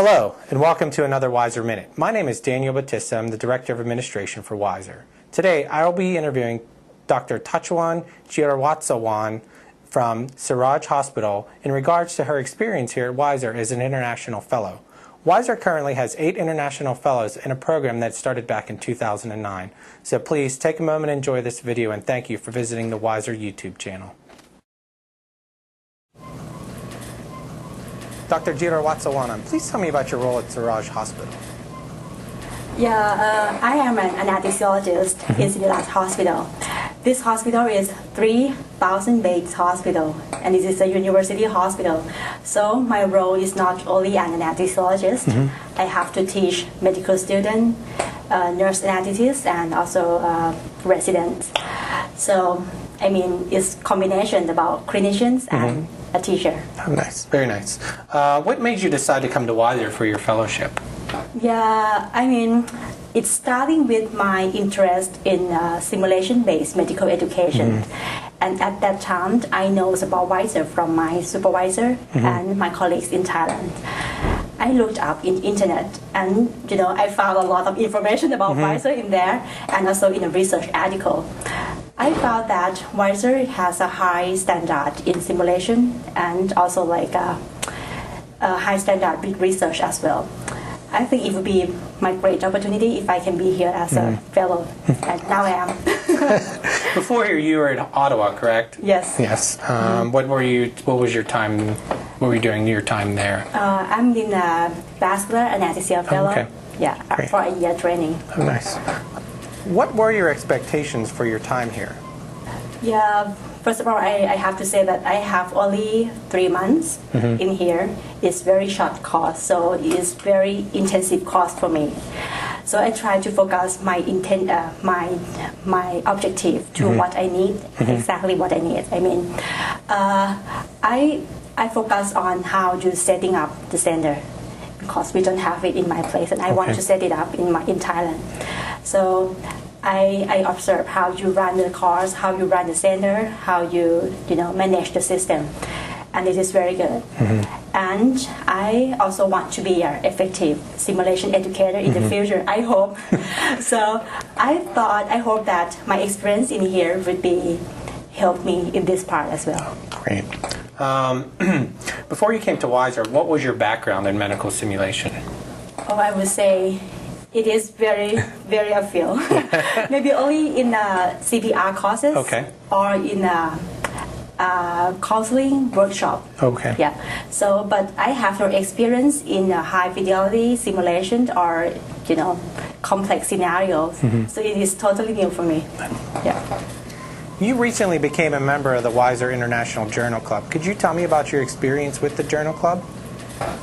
Hello, and welcome to another WISER Minute. My name is Daniel Battista. I'm the Director of Administration for WISER. Today, I will be interviewing Dr. Tachawan Jirativanont from Siraj Hospital in regards to her experience here at WISER as an International Fellow. WISER currently has 8 International Fellows in a program that started back in 2009. So please take a moment and enjoy this video, and thank you for visiting the WISER YouTube channel. Dr. Jirativanont, please tell me about your role at Siraj Hospital. I am an anesthesiologist in Siraj Hospital. This hospital is 3,000 beds hospital, and it is a university hospital. So my role is not only an anesthesiologist. I have to teach medical students, nurse anesthetists, and also residents. So I mean, it's combination about clinicians and a teacher. Oh, nice, very nice. What made you decide to come to WISER for your fellowship? Yeah, I mean, it's starting with my interest in simulation-based medical education. And at that time, I know about WISER from my supervisor and my colleagues in Thailand. I looked up in internet, and I found a lot of information about WISER in there, and also in a research article. I found that WISER has a high standard in simulation and also like a high standard with research as well. I think it would be my great opportunity if I can be here as a fellow, and now I am. Before here, you were at Ottawa, correct? Yes. Yes. What was your time? What were you doing your time there? I'm in a vascular anesthesia fellow. Okay. Yeah, Great. for a year training. Oh, nice. What were your expectations for your time here? Yeah, first of all, I have to say that I have only 3 months in here. It's very short course, so it's very intensive course for me. So I try to focus my objective to what I need, exactly what I need. I mean, I focus on how to setting up the center, because we don't have it in my place, and I want to set it up in Thailand. So I observe how you run the course, how you run the center, how you manage the system, and it is very good. And I also want to be an effective simulation educator in the future, I hope. So I hope that my experience in here would help me in this part as well. Great. Before you came to WISER, what was your background in medical simulation? Oh, I would say it is very, very a field. Maybe only in CPR courses or in counseling workshop. Okay. Yeah. So, but I have no experience in high fidelity simulation or complex scenarios. So it is totally new for me. Yeah. You recently became a member of the WISER International Journal Club. Could you tell me about your experience with the Journal Club?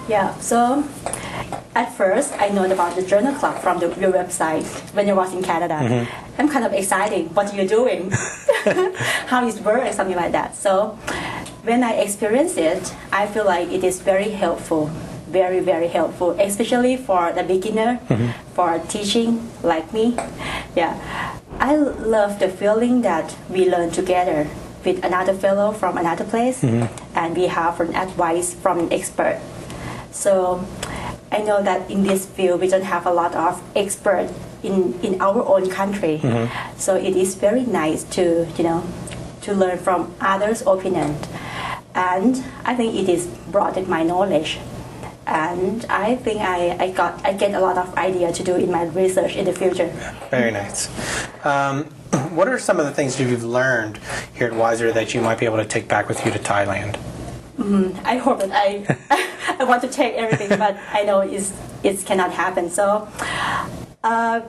Yeah, so at first I know about the Journal Club from your website when I was in Canada. I'm kind of excited, what you're doing, how it works, something like that. So when I experience it, I feel like it is very helpful, very, very helpful, especially for the beginner, for teaching like me. Yeah. I love the feeling that we learn together with another fellow from another place, and we have an advice from an expert. So I know that in this field we don't have a lot of experts in our own country. So it is very nice to learn from others' opinion, and I think it is broadened my knowledge. And I think I get a lot of idea to do in my research in the future. Very nice. What are some of the things you've learned here at WISER that you might be able to take back with you to Thailand? I hope that I want to take everything, but I know it cannot happen. So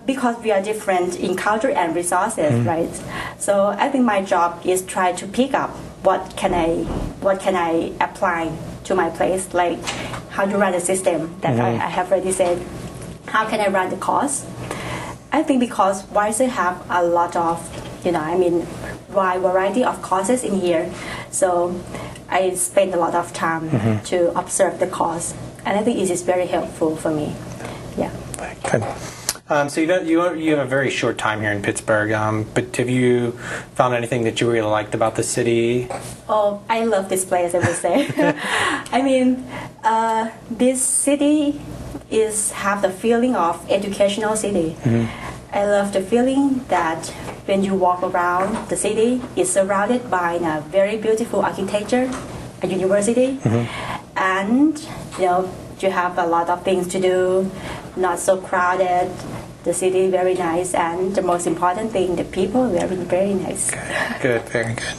because we are different in culture and resources, right? So I think my job is try to pick up what can I apply to my place, like how to run the system that I have already said. How can I run the course? I think because WISER have a lot of, wide variety of courses in here, so I spend a lot of time to observe the course, and I think it is very helpful for me. Yeah. Good. So you have a very short time here in Pittsburgh, but have you found anything that you really liked about the city? Oh, I love this place, I would say. I mean, this city is have the feeling of educational city. I love the feeling that when you walk around the city, it's surrounded by a very beautiful architecture, a university, and you have a lot of things to do, not so crowded. The city very nice, and the most important thing, the people very very nice. Good, very good.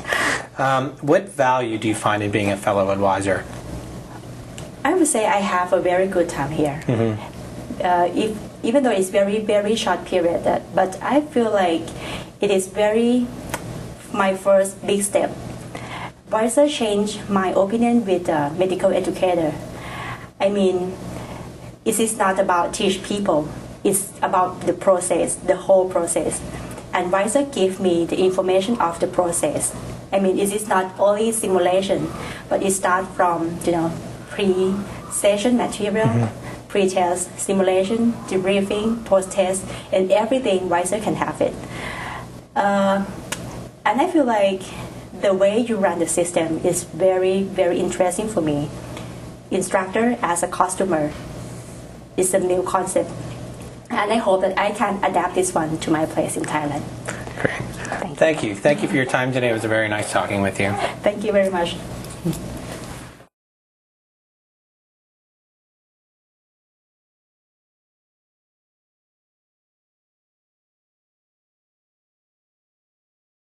What value do you find in being a fellow at WISER? I would say I have a very good time here. Even though it's very short period, but I feel like it is my first big step. WISER changed my opinion with a medical educator. I mean, it is not about teach people. It's about the process, the whole process. And WISER gave me the information of the process. I mean, it is not only simulation, but it starts from pre-session material, pre-test, simulation, debriefing, post-test, and everything WISER can have it. And I feel like the way you run the system is very, very interesting for me. Instructor as a customer is a new concept. And I hope that I can adapt this one to my place in Thailand. Great. Thank you. Thank you for your time today. It was very nice talking with you. Thank you very much.